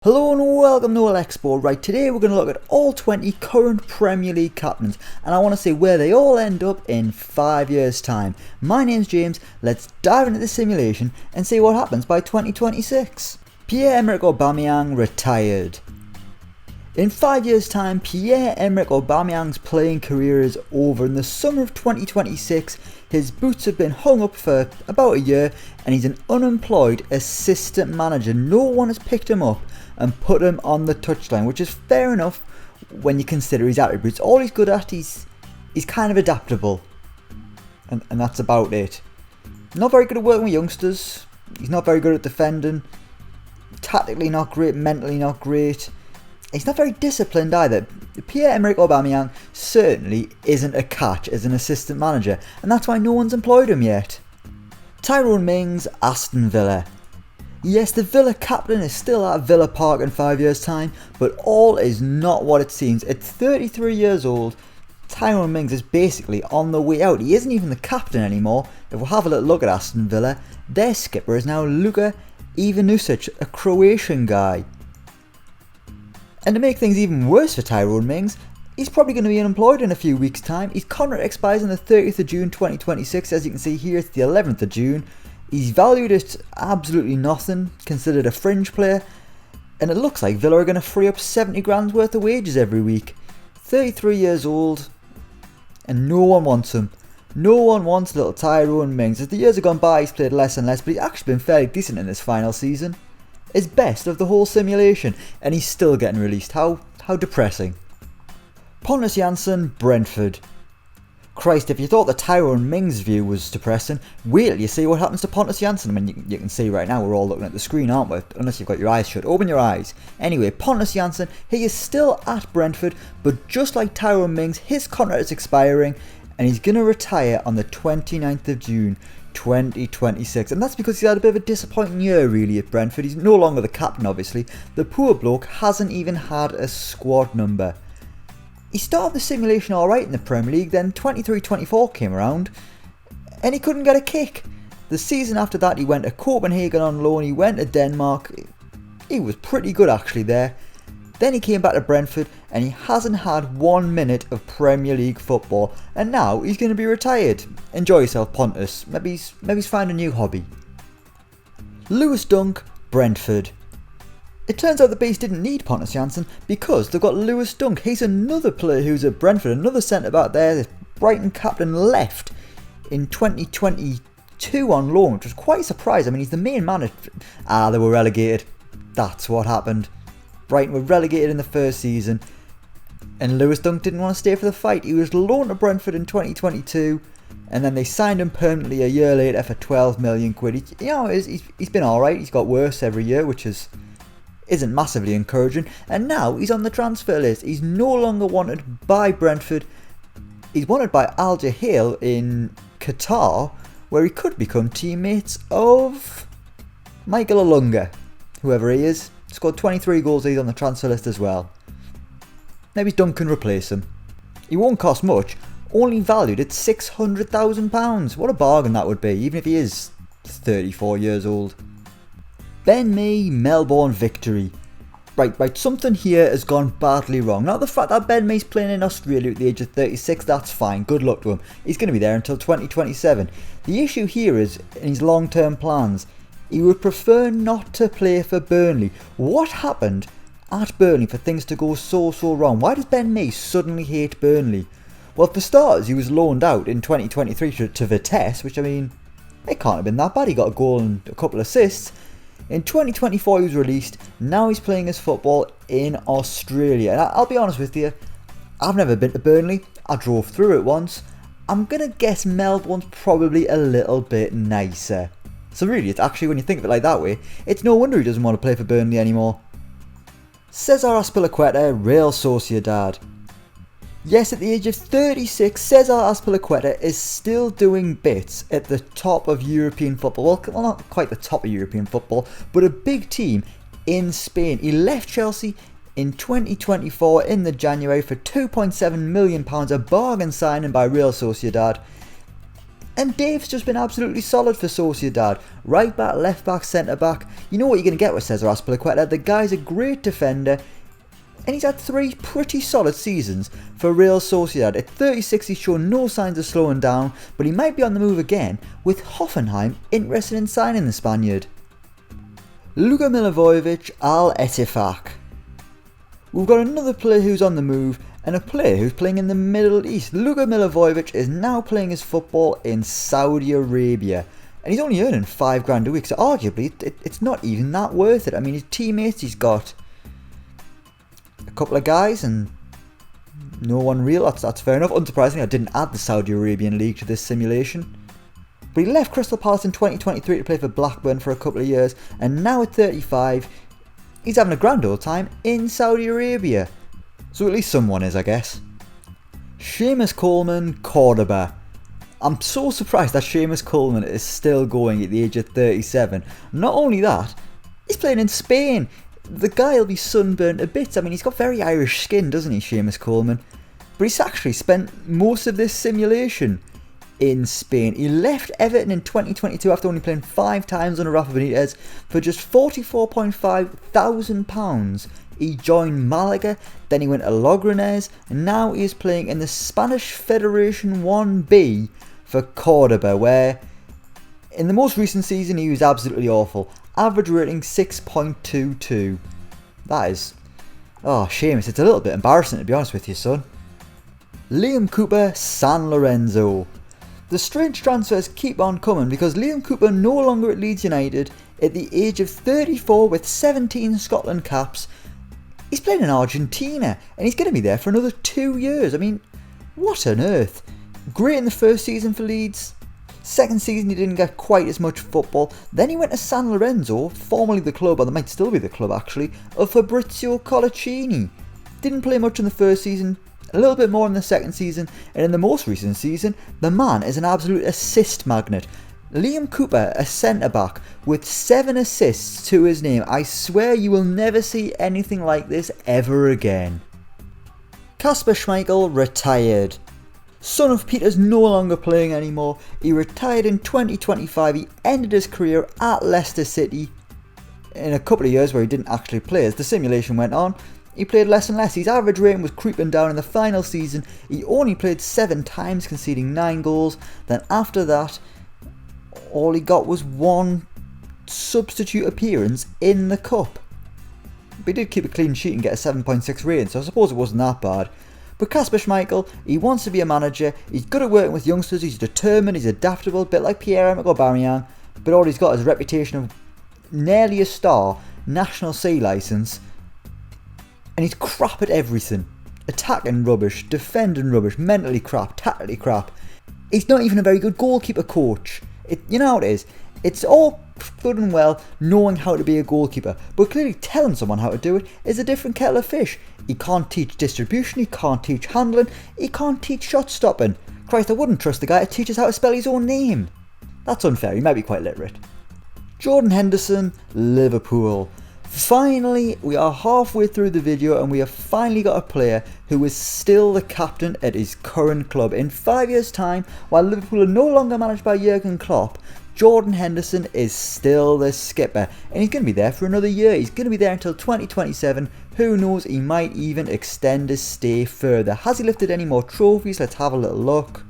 Hello and welcome to Elecspo. Right, today we're going to look at all 20 current Premier League captains and I want to see where they all end up in 5 years time. My name's James, let's dive into the simulation and see what happens by 2026. Pierre-Emerick Aubameyang retired. In 5 years time, Pierre-Emerick Aubameyang's playing career is over. In the summer of 2026, his boots have been hung up for about a year and he's an unemployed assistant manager. No one has picked him up and put him on the touchline, which is fair enough when you consider his attributes. All he's good at, he's kind of adaptable, and that's about it. Not very good at working with youngsters, he's not very good at defending, tactically not great, mentally not great. He's not very disciplined either. Pierre-Emerick Aubameyang certainly isn't a catch as an assistant manager, and that's why no one's employed him yet. Tyrone Mings, Aston Villa. Yes, the Villa captain is still at Villa Park in 5 years time, but all is not what it seems. At 33 years old, Tyrone Mings is basically on the way out. He isn't even the captain anymore. If we'll have a little look at Aston Villa, their skipper is now Luka Milovic, a Croatian guy. And to make things even worse for Tyrone Mings, he's probably going to be unemployed in a few weeks time. His contract expires on the 30th of June 2026, as you can see here it's the 11th of June. He's valued at absolutely nothing, considered a fringe player, and it looks like Villa are going to free up 70 grand's worth of wages every week. 33 years old, and no one wants him. No one wants little Tyrone Mings. As the years have gone by, he's played less and less, but he's actually been fairly decent in this final season. His best of the whole simulation, and he's still getting released. How depressing. Pontus Janssen, Brentford. Christ, if you thought the Tyrone Mings view was depressing, wait till you see what happens to Pontus Janssen. I mean, you can see right now we're all looking at the screen, aren't we? Unless you've got your eyes shut. Open your eyes. Anyway, Pontus Janssen, he is still at Brentford, but just like Tyrone Mings, his contract is expiring and he's going to retire on the 29th of June 2026. And that's because he's had a bit of a disappointing year really at Brentford. He's no longer the captain, obviously. The poor bloke hasn't even had a squad number. He started the simulation alright in the Premier League, then 23-24 came around and he couldn't get a kick. The season after that he went to Copenhagen on loan, he went to Denmark, he was pretty good actually there. Then he came back to Brentford and he hasn't had 1 minute of Premier League football, and now he's going to be retired. Enjoy yourself, Pontus, maybe he's found a new hobby. Lewis Dunk, Brentford. It turns out the Bees didn't need Pontus Janssen because they've got Lewis Dunk. He's another player who's at Brentford, another centre back there. The Brighton captain left in 2022 on loan, which was quite a surprise. I mean, he's the main man at... they were relegated. That's what happened. Brighton were relegated in the first season and Lewis Dunk didn't want to stay for the fight. He was loaned to Brentford in 2022 and then they signed him permanently a year later for 12 million quid. He's been alright. He's got worse every year, which isn't massively encouraging, and now he's on the transfer list. He's no longer wanted by Brentford. He's wanted by Al Jahil in Qatar, where he could become teammates of Michael Olunga, whoever he is. Scored 23 goals, he's on the transfer list as well. Maybe Dunk can replace him. He won't cost much, only valued at £600,000. What a bargain that would be, even if he is 34 years old. Ben Mee, Melbourne Victory. Right, something here has gone badly wrong. Now the fact that Ben Mee's playing in Australia at the age of 36, that's fine, good luck to him. He's going to be there until 2027. The issue here is, in his long-term plans, he would prefer not to play for Burnley. What happened at Burnley for things to go so wrong? Why does Ben Mee suddenly hate Burnley? Well, for starters, he was loaned out in 2023 to Vitesse, which, I mean, it can't have been that bad. He got a goal and a couple of assists. In 2024 he was released, now he's playing his football in Australia. And I'll be honest with you, I've never been to Burnley, I drove through it once. I'm going to guess Melbourne's probably a little bit nicer. So really, it's actually, when you think of it like that way, it's no wonder he doesn't want to play for Burnley anymore. Cesar Azpilicueta, Real Sociedad. Yes, at the age of 36, Cesar Azpilicueta is still doing bits at the top of European football. Well, not quite the top of European football, but a big team in Spain. He left Chelsea in 2024 in the January for £2.7 million, a bargain signing by Real Sociedad. And Dave's just been absolutely solid for Sociedad. Right back, left back, centre back. You know what you're going to get with Cesar Azpilicueta. The guy's a great defender. And he's had 3 pretty solid seasons for Real Sociedad. At 36 he's shown no signs of slowing down, but he might be on the move again, with Hoffenheim interested in signing the Spaniard. Luka Milovic Al Ettifaq. We've got another player who's on the move, and a player who's playing in the Middle East. Luka Milovic is now playing his football in Saudi Arabia. And he's only earning $5 a week, so arguably it's not even that worth it. I mean, his teammates, he's got a couple of guys and no one real. That's fair enough. Unsurprisingly, I didn't add the Saudi Arabian League to this simulation. But he left Crystal Palace in 2023 to play for Blackburn for a couple of years, and now at 35, he's having a grand old time in Saudi Arabia. So at least someone is, I guess. Seamus Coleman, Cordoba. I'm so surprised that Seamus Coleman is still going at the age of 37. Not only that, he's playing in Spain. The guy will be sunburnt to bits. I mean, he's got very Irish skin, doesn't he, Seamus Coleman? But he's actually spent most of this simulation in Spain. He left Everton in 2022 after only playing 5 times under Rafa Benitez for just £44,500. He joined Malaga, then he went to Logroñés, and now he is playing in the Spanish Federation 1B for Cordoba, where in the most recent season he was absolutely awful. Average rating 6.22. That is... oh, Seamus, it's a little bit embarrassing to be honest with you, son. Liam Cooper, San Lorenzo. The strange transfers keep on coming because Liam Cooper no longer at Leeds United at the age of 34 with 17 Scotland caps. He's playing in Argentina and he's going to be there for another 2 years. I mean, what on earth? Great in the first season for Leeds. Second season he didn't get quite as much football. Then he went to San Lorenzo, formerly the club, or that might still be the club actually, of Fabrizio Colaccini. Didn't play much in the first season, a little bit more in the second season, and in the most recent season, the man is an absolute assist magnet. Liam Cooper, a centre-back, with 7 assists to his name. I swear you will never see anything like this ever again. Kasper Schmeichel retired. Son of Peter's no longer playing anymore. He retired in 2025. He ended his career at Leicester City in a couple of years where he didn't actually play. As the simulation went on, he played less and less. His average rating was creeping down in the final season. He only played 7 times, conceding 9 goals. Then after that, all he got was 1 substitute appearance in the cup. But he did keep a clean sheet and get a 7.6 rating, so I suppose it wasn't that bad. But Kasper Schmeichel, he wants to be a manager, he's good at working with youngsters, he's determined, he's adaptable, a bit like Pierre, Emerick, Aubameyang, but all he's got is a reputation of nearly a star, national C licence, and he's crap at everything. Attacking rubbish, defending rubbish, mentally crap, tactically crap. He's not even a very good goalkeeper coach. You know how it is. It's all good and well knowing how to be a goalkeeper, but clearly telling someone how to do it is a different kettle of fish. He can't teach distribution, he can't teach handling, he can't teach shot stopping. Christ, I wouldn't trust the guy that teaches how to spell his own name. That's unfair, he might be quite literate. Jordan Henderson, Liverpool. Finally, we are halfway through the video and we have finally got a player who is still the captain at his current club. In 5 years' time, while Liverpool are no longer managed by Jurgen Klopp, Jordan Henderson is still the skipper, and he's going to be there for another year. He's going to be there until 2027. Who knows, he might even extend his stay further. Has he lifted any more trophies? Let's have a little look.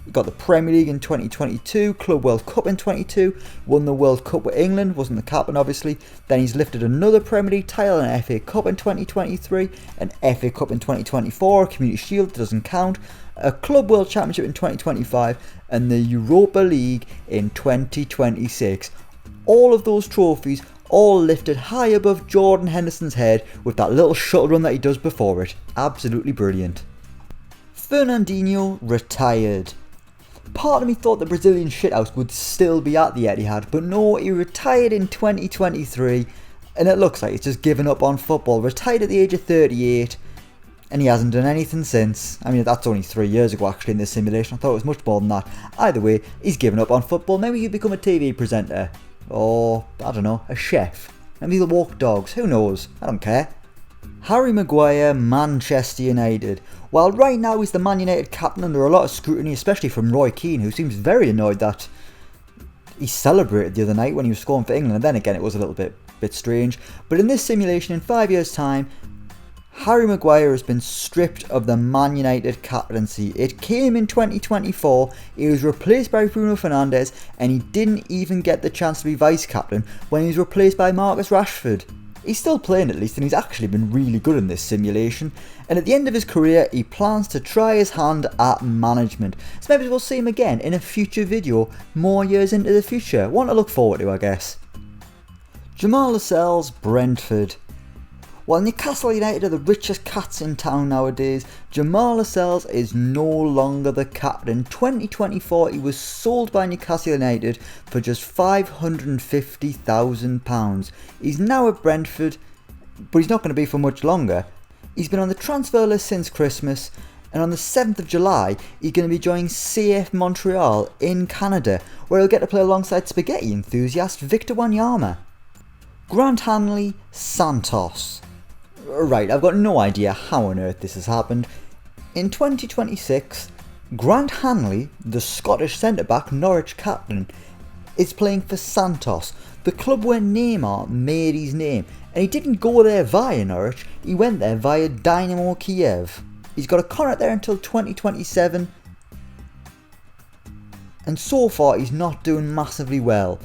He got the Premier League in 2022, Club World Cup in 22, won the World Cup with England, wasn't the captain obviously. Then he's lifted another Premier League title, an FA Cup in 2023, an FA Cup in 2024, a Community Shield doesn't count, a Club World Championship in 2025, and the Europa League in 2026. All of those trophies all lifted high above Jordan Henderson's head with that little shuttle run that he does before it. Absolutely brilliant. Fernandoinho retired. Part of me thought the Brazilian shithouse would still be at the Etihad, but no, he retired in 2023, and it looks like he's just given up on football. Retired at the age of 38, and he hasn't done anything since. I mean, that's only 3 years ago actually in this simulation. I thought it was much more than that. Either way, he's given up on football. Maybe he'll become a TV presenter, or, I don't know, a chef. Maybe he'll walk dogs, who knows, I don't care. Harry Maguire, Manchester United. While right now he's the Man United captain under a lot of scrutiny, especially from Roy Keane, who seems very annoyed that he celebrated the other night when he was scoring for England, and then again it was a little bit strange. But in this simulation, in 5 years' time, Harry Maguire has been stripped of the Man United captaincy. It came in 2024, he was replaced by Bruno Fernandes, and he didn't even get the chance to be vice-captain when he was replaced by Marcus Rashford. He's still playing at least, and he's actually been really good in this simulation. And at the end of his career, he plans to try his hand at management. So maybe we'll see him again in a future video, more years into the future. One to look forward to, I guess. Jamal Lascelles, Brentford. While Newcastle United are the richest cats in town nowadays, Jamal Lascelles is no longer the captain. In 2024, he was sold by Newcastle United for just £550,000. He's now at Brentford, but he's not going to be for much longer. He's been on the transfer list since Christmas, and on the 7th of July, he's going to be joining CF Montreal in Canada, where he'll get to play alongside spaghetti enthusiast Victor Wanyama. Grant Hanley, Santos. Right, I've got no idea how on earth this has happened. In 2026, Grant Hanley, the Scottish centre-back Norwich captain, is playing for Santos, the club where Neymar made his name. And he didn't go there via Norwich, he went there via Dynamo Kiev. He's got a contract there until 2027. And so far he's not doing massively well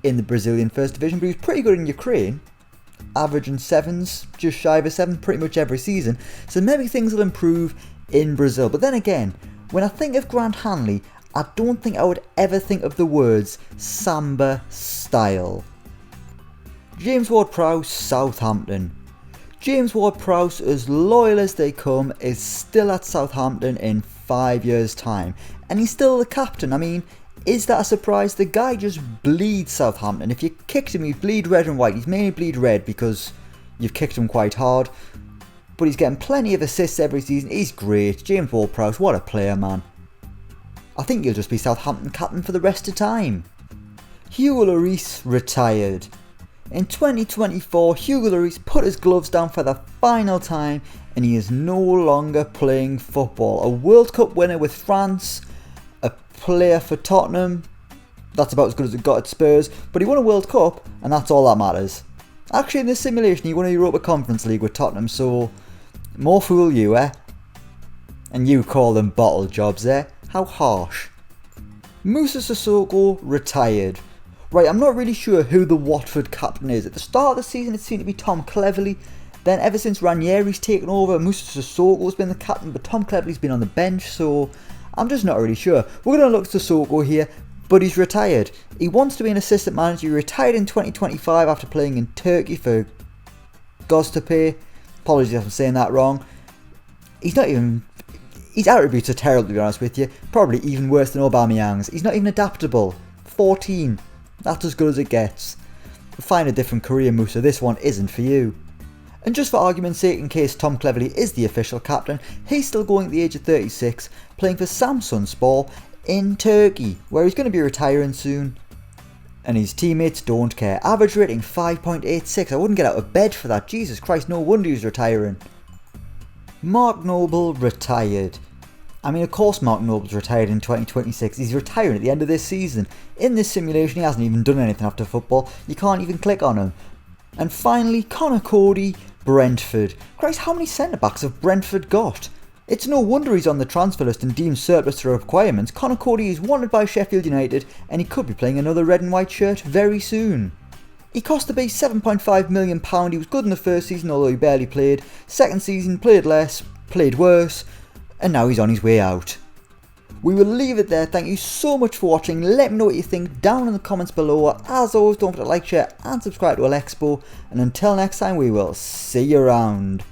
in the Brazilian First Division, but he was pretty good in Ukraine. Averaging sevens, just shy of a 7 pretty much every season, so maybe things will improve in Brazil. But then again, when I think of Grant Hanley, I don't think I would ever think of the words Samba style. James Ward-Prowse, Southampton. James Ward-Prowse, as loyal as they come, is still at Southampton in 5 years' time, and he's still the captain. I mean, is that a surprise? The guy just bleeds Southampton. If you kicked him, he'd bleed red and white. He's mainly bleed red because you've kicked him quite hard. But he's getting plenty of assists every season. He's great. James Ward-Prowse, what a player, man. I think he'll just be Southampton captain for the rest of time. Hugo Lui retired. In 2024, Hugo Lui put his gloves down for the final time, and he is no longer playing football. A World Cup winner with France, a player for Tottenham, that's about as good as it got at Spurs, but he won a World Cup, and that's all that matters. Actually, in this simulation, he won a Europa Conference League with Tottenham, so more fool you, eh? And you call them bottle jobs, eh? How harsh. Moussa Sissoko retired. Right, I'm not really sure who the Watford captain is. At the start of the season, it seemed to be Tom Cleverley. Then, ever since Ranieri's taken over, Moussa Sissoko's been the captain, but Tom Cleverley's been on the bench, so I'm just not really sure. We're going to look at Sissoko here, but he's retired. He wants to be an assistant manager. He retired in 2025 after playing in Turkey for Göztepe. Apologies if I'm saying that wrong. His attributes are terrible, to be honest with you. Probably even worse than Aubameyang's. He's not even adaptable. 14. That's as good as it gets. Find a different career, Moussa. This one isn't for you. And just for argument's sake, in case Tom Cleverley is the official captain, he's still going at the age of 36, playing for Samsunspor in Turkey, where he's going to be retiring soon. And his teammates don't care. Average rating 5.86. I wouldn't get out of bed for that. Jesus Christ, no wonder he's retiring. Mark Noble retired. I mean, of course Mark Noble's retired in 2026. He's retiring at the end of this season. In this simulation, he hasn't even done anything after football. You can't even click on him. And finally, Connor Coady, Brentford. Christ, how many centre-backs have Brentford got? It's no wonder he's on the transfer list and deemed surplus to requirements. Connor Coady is wanted by Sheffield United, and he could be playing another red and white shirt very soon. He cost the base £7.5 million. He was good in the first season, although he barely played. Second season, played less, played worse, and now he's on his way out. We will leave it there. Thank you so much for watching. Let me know what you think down in the comments below. As always, don't forget to like, share and subscribe to Elecspo. And until next time, we will see you around.